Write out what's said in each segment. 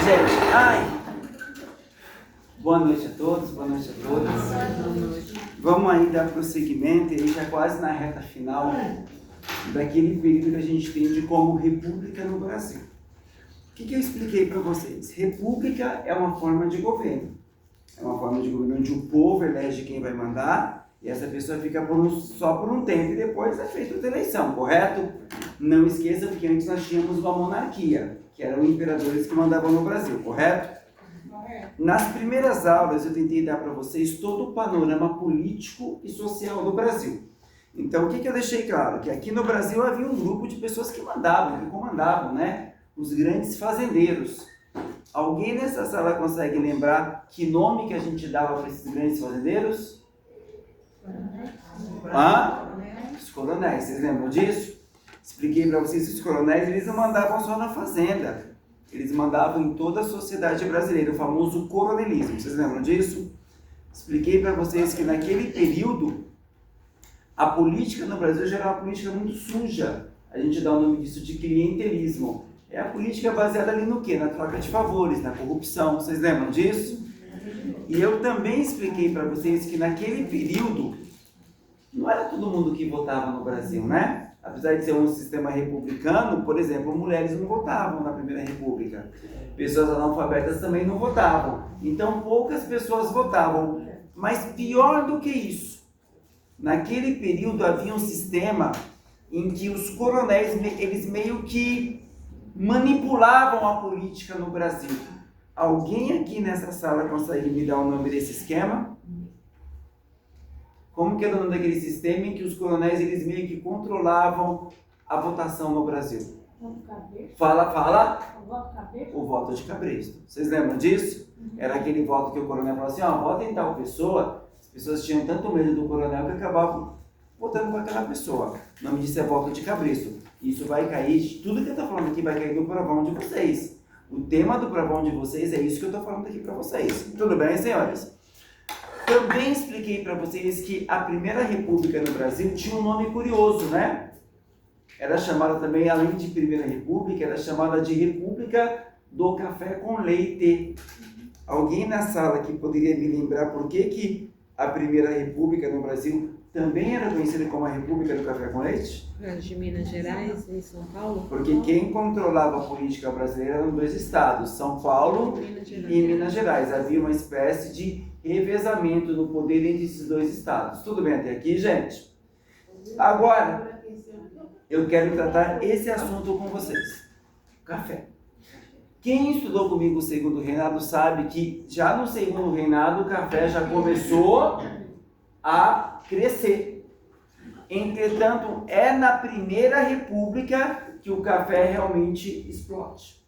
Gente, boa noite a todos, boa noite a todas. Vamos aí dar prosseguimento, e já quase na reta final daquele período que a gente entende como república no Brasil. O que eu expliquei para vocês? República é uma forma de governo. É uma forma de governo onde o povo elege quem vai mandar e essa pessoa fica só por um tempo e depois é feita outra eleição, correto? Não esqueça que antes nós tínhamos uma monarquia, que eram imperadores que mandavam no Brasil, correto? Nas primeiras aulas eu tentei dar para vocês todo o panorama político e social do Brasil. Então o que eu deixei claro? Que aqui no Brasil havia um grupo de pessoas que mandavam, que comandavam, né? Os grandes fazendeiros. Alguém nessa sala consegue lembrar que nome que a gente dava para esses grandes fazendeiros? Os coronéis, vocês lembram disso? Expliquei para vocês que os coronéis eles não mandavam só na fazenda, eles mandavam em toda a sociedade brasileira, o famoso coronelismo, vocês lembram disso? Expliquei para vocês que naquele período a política no Brasil já era uma política muito suja, a gente dá o nome disso de clientelismo. É a política baseada ali no quê? Na troca de favores, na corrupção, vocês lembram disso? E eu também expliquei para vocês que naquele período não era todo mundo que votava no Brasil, né? Apesar de ser um sistema republicano, por exemplo, mulheres não votavam na Primeira República. Pessoas analfabetas também não votavam. Então poucas pessoas votavam. Mas pior do que isso, naquele período havia um sistema em que os coronéis, eles meio que manipulavam a política no Brasil. Alguém aqui nessa sala consegue me dar o nome desse esquema? Como que era o nome daquele sistema em que os coronéis eles meio que controlavam a votação no Brasil? Fala. O voto de cabresto. Vocês lembram disso? Era aquele voto que o coronel falava assim, vota em tal pessoa. As pessoas tinham tanto medo do coronel que acabavam votando para aquela pessoa. O nome disso é voto de cabresto. Isso vai cair, tudo que eu estou falando aqui vai cair do provão de vocês. O tema do provão de vocês é isso que eu estou falando aqui para vocês. Tudo bem, senhores? Também expliquei para vocês que a Primeira República no Brasil tinha um nome curioso, né? Era chamada também, além de Primeira República, era chamada de República do Café com Leite. Alguém na sala que poderia me lembrar por que a Primeira República no Brasil também era conhecida como a República do Café com Leite? De Minas Gerais e São Paulo? Porque quem controlava a política brasileira eram dois estados, São Paulo e Minas Gerais. Havia uma espécie de revezamento no poder entre esses dois estados. Tudo bem até aqui, gente? Agora, eu quero tratar esse assunto com vocês. Café. Quem estudou comigo o Segundo Reinado sabe que já no Segundo Reinado o café já começou a crescer. Entretanto, é na Primeira República que o café realmente explode.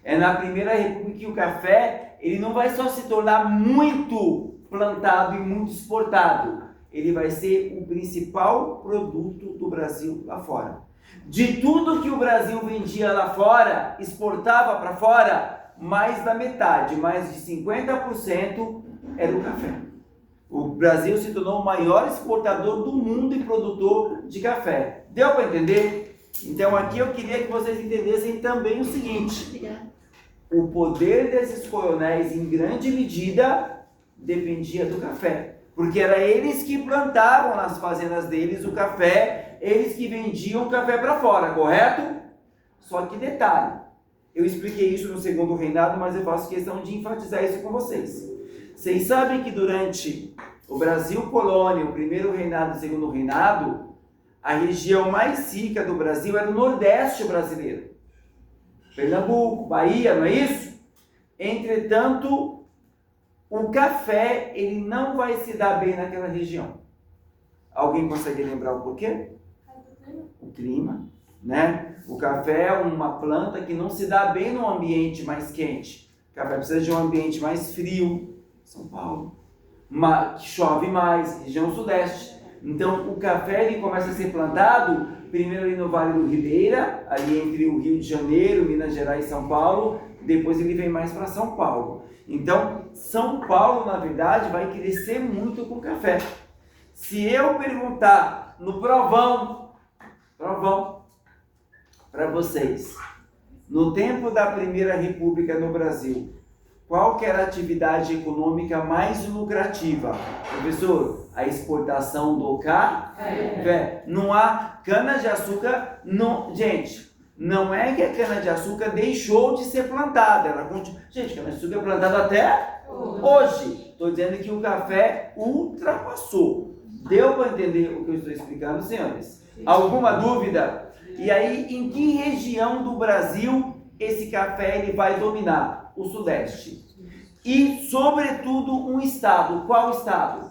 É na Primeira República que o café ele não vai só se tornar muito plantado e muito exportado. Ele vai ser o principal produto do Brasil lá fora. De tudo que o Brasil vendia lá fora, exportava para fora, mais da metade, mais de 50% era o café. O Brasil se tornou o maior exportador do mundo e produtor de café. Deu para entender? Então aqui eu queria que vocês entendessem também o seguinte. O poder desses coronéis, em grande medida, dependia do café. Porque era eles que plantavam nas fazendas deles o café, eles que vendiam o café para fora, correto? Só que detalhe, eu expliquei isso no Segundo Reinado, mas eu faço questão de enfatizar isso com vocês. Vocês sabem que durante o Brasil colônia, o Primeiro Reinado e o Segundo Reinado, a região mais rica do Brasil era o Nordeste brasileiro. Pernambuco, Bahia, não é isso? Entretanto, o café ele não vai se dar bem naquela região. Alguém consegue lembrar o porquê? O clima, né? O café é uma planta que não se dá bem num ambiente mais quente. O café precisa de um ambiente mais frio. São Paulo, que chove mais, região sudeste. Então o café ele começa a ser plantado primeiro ali no Vale do Ribeira, ali entre o Rio de Janeiro, Minas Gerais e São Paulo, depois ele vem mais para São Paulo. Então São Paulo na verdade vai crescer muito com café. Se eu perguntar no provão para vocês, No tempo da Primeira República no Brasil, qual que era a atividade econômica mais lucrativa? Professor, a exportação do café. Não há cana-de-açúcar, não, gente, não é que a cana-de-açúcar deixou de ser plantada. Gente, cana-de-açúcar é plantada até hoje. Estou dizendo que o café ultrapassou. Deu para entender o que eu estou explicando, senhores? Alguma dúvida? E aí, em que região do Brasil esse café ele vai dominar? O Sudeste. E, sobretudo, um estado. Qual estado?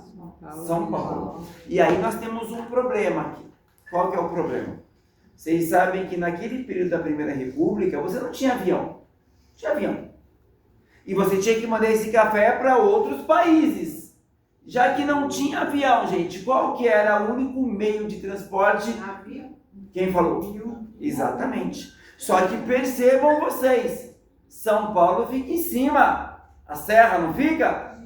São Paulo. E aí nós temos um problema aqui. Qual que é o problema? Vocês sabem que naquele período da Primeira República, você não tinha avião. Não tinha avião. E você tinha que mandar esse café para outros países. Já que não tinha avião, gente, qual que era o único meio de transporte? Avião. Quem falou? Exatamente. Só que percebam vocês, São Paulo fica em cima, a serra não fica?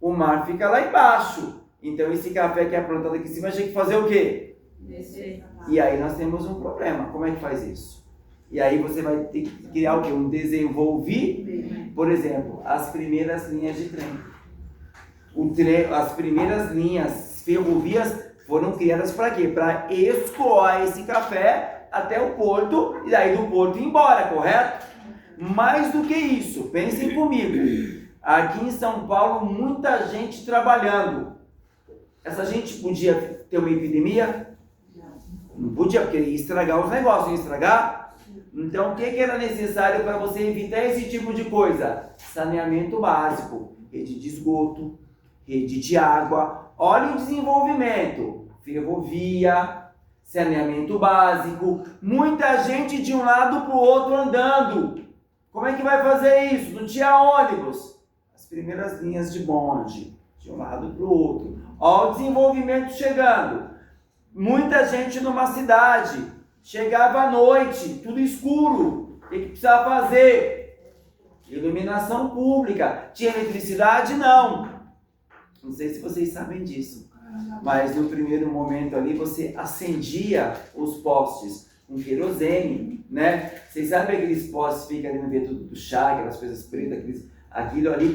O mar fica lá embaixo. Então esse café que é plantado aqui em cima tinha que fazer o quê? Descer. E aí nós temos um problema. Como é que faz isso? E aí você vai ter que criar o quê? Um desenvolvimento. Por exemplo, as primeiras linhas de trem. As primeiras linhas ferrovias foram criadas para quê? Para escoar esse café até o porto e daí do porto ir embora, correto? Mais do que isso, pensem comigo. Aqui em São Paulo, muita gente trabalhando. Essa gente podia ter uma epidemia? Não podia, porque ia estragar os negócios, ia estragar. Então, o que era necessário para você evitar esse tipo de coisa? Saneamento básico, rede de esgoto, rede de água. Olha o desenvolvimento. Ferrovia, saneamento básico. Muita gente de um lado para o outro andando. Como é que vai fazer isso? Não tinha ônibus. As primeiras linhas de bonde, de um lado para o outro. Olha o desenvolvimento chegando. Muita gente numa cidade. Chegava à noite, tudo escuro. O que precisava fazer? Iluminação pública. Tinha eletricidade? Não. Não sei se vocês sabem disso. Mas no primeiro momento ali você acendia os postes com querosene, né? Vocês sabem aqueles postes que ficam ali no viaduto do chá, aquelas coisas pretas, aquilo ali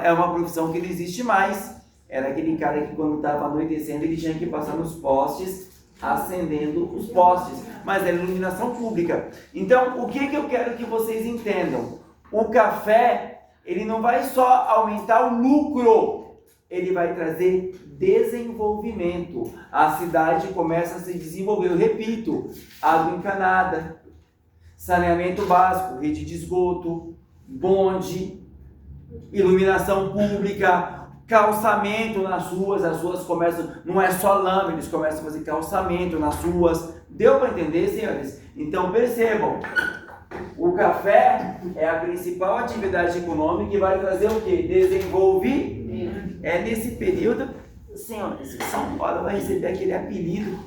é uma profissão que não existe mais. Era aquele cara que quando estava anoitecendo ele tinha que passar nos postes, acendendo os postes. Mas era iluminação pública. Então, o que eu quero que vocês entendam? O café, ele não vai só aumentar o lucro, ele vai trazer desenvolvimento. A cidade começa a se desenvolver. Eu repito, água encanada, saneamento básico, rede de esgoto, bonde, iluminação pública, calçamento nas ruas. As ruas começam, não é só lama, eles começam a fazer calçamento nas ruas. Deu para entender, senhores? Então percebam, o café é a principal atividade econômica que vai trazer o quê? Desenvolvimento. É nesse período, senhores, São Paulo vai receber aquele apelido,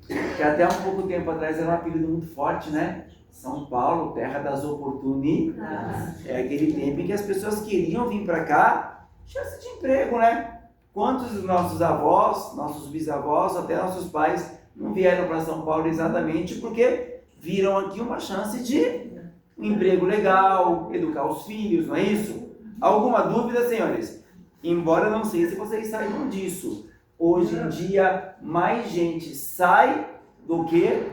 que até um pouco tempo atrás era um apelido muito forte, né? São Paulo, terra das oportunidades. É aquele tempo em que as pessoas queriam vir para cá, chance de emprego, né? Quantos dos nossos avós, nossos bisavós, até nossos pais não vieram para São Paulo exatamente porque viram aqui uma chance de um emprego legal, educar os filhos, não é isso? Alguma dúvida, senhores? Embora não sei se vocês saibam disso, hoje em dia mais gente sai do que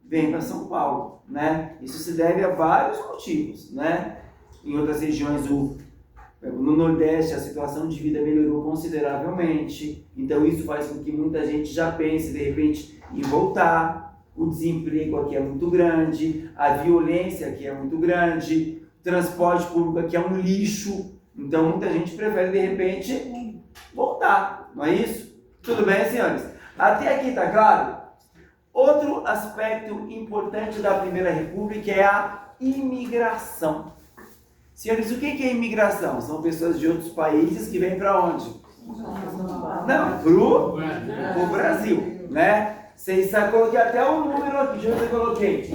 vem para São Paulo, né? Isso se deve a vários motivos, né? Em outras regiões, no Nordeste, a situação de vida melhorou consideravelmente, então isso faz com que muita gente já pense, de repente, em voltar. O desemprego aqui é muito grande, a violência aqui é muito grande, o transporte público aqui é um lixo. Então, muita gente prefere, de repente, voltar, não é isso? Tudo bem, senhores? Até aqui, tá claro? Outro aspecto importante da Primeira República é a imigração. Senhores, o que é imigração? São pessoas de outros países que vêm para onde? Não, pro Brasil, né? Vocês sabem, coloquei até o número aqui, deixa eu ver se eu coloquei.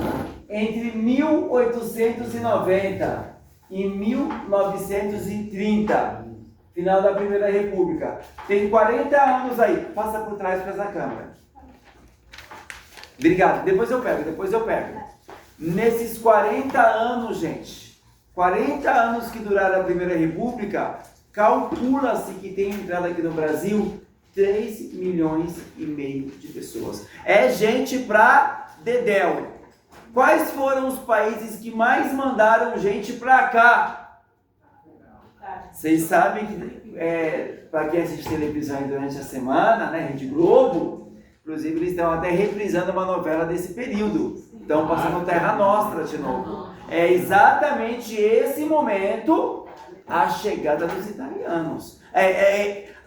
Entre 1890 e 1930, final da Primeira República. Tem 40 anos aí. Passa por trás para essa câmera. Obrigado. Depois eu pego. Nesses 40 anos, gente, 40 anos que duraram a Primeira República, calcula-se que tem entrado aqui no Brasil 3 milhões e meio de pessoas. É gente pra dedéu. Quais foram os países que mais mandaram gente pra cá? Vocês sabem que, para quem assiste televisão durante a semana, né, Rede Globo, inclusive eles estão até reprisando uma novela desse período. Estão passando Terra Nostra de novo. É exatamente esse momento a chegada dos italianos.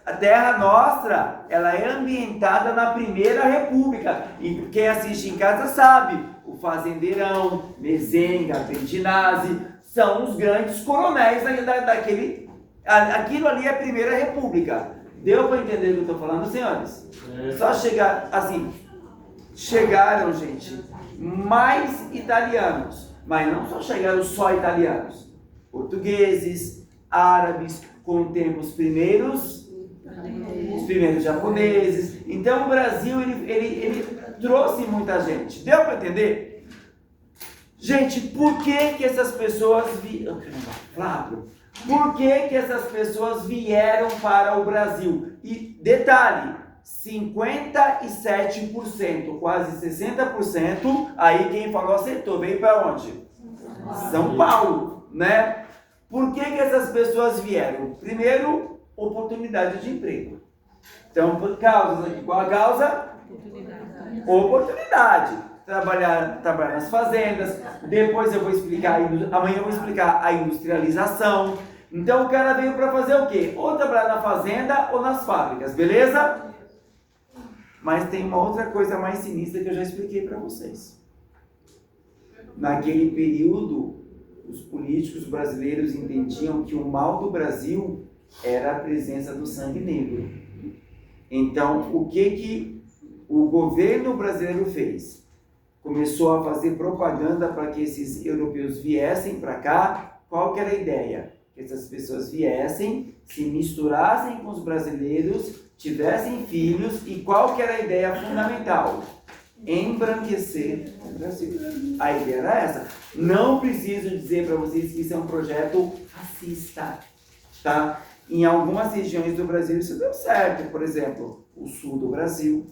A Terra Nostra, ela é ambientada na Primeira República. E quem assiste em casa sabe, o Fazendeirão, Mezenga, Bentinazzi, são os grandes coronéis daquele... Aquilo ali é a Primeira República. Deu para entender o que eu estou falando, senhores? Só chegar, assim, chegaram, gente, mais italianos, mas não só chegaram só italianos, portugueses, árabes, com o tempo os primeiros japoneses. Então o Brasil, ele trouxe muita gente. Deu para entender? Gente, por que essas pessoas Por que essas pessoas vieram para o Brasil? E detalhe, 57%, quase 60%, aí quem falou acertou, veio para onde? São Paulo, né? Por que essas pessoas vieram? Primeiro, oportunidade de emprego. Então, por causa, qual a causa? Oportunidade. Trabalhar nas fazendas, depois eu vou explicar, amanhã eu vou explicar a industrialização. Então o cara veio para fazer o quê? Ou trabalhar na fazenda ou nas fábricas, beleza? Mas tem uma outra coisa mais sinistra que eu já expliquei para vocês. Naquele período, os políticos brasileiros entendiam que o mal do Brasil era a presença do sangue negro. Então, o que o governo brasileiro fez? Começou a fazer propaganda para que esses europeus viessem para cá. Qual que era a ideia? Que essas pessoas viessem, se misturassem com os brasileiros, tivessem filhos, e qual que era a ideia fundamental? Embranquecer o Brasil. A ideia era essa. Não preciso dizer para vocês que isso é um projeto racista, tá? Em algumas regiões do Brasil isso deu certo. Por exemplo, o sul do Brasil.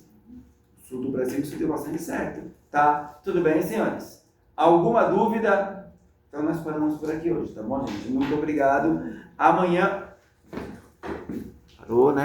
O sul do Brasil isso deu bastante certo. Tá? Tudo bem, senhores? Alguma dúvida? Então nós paramos por aqui hoje, tá bom, gente? Muito obrigado. Amanhã... Parou, né?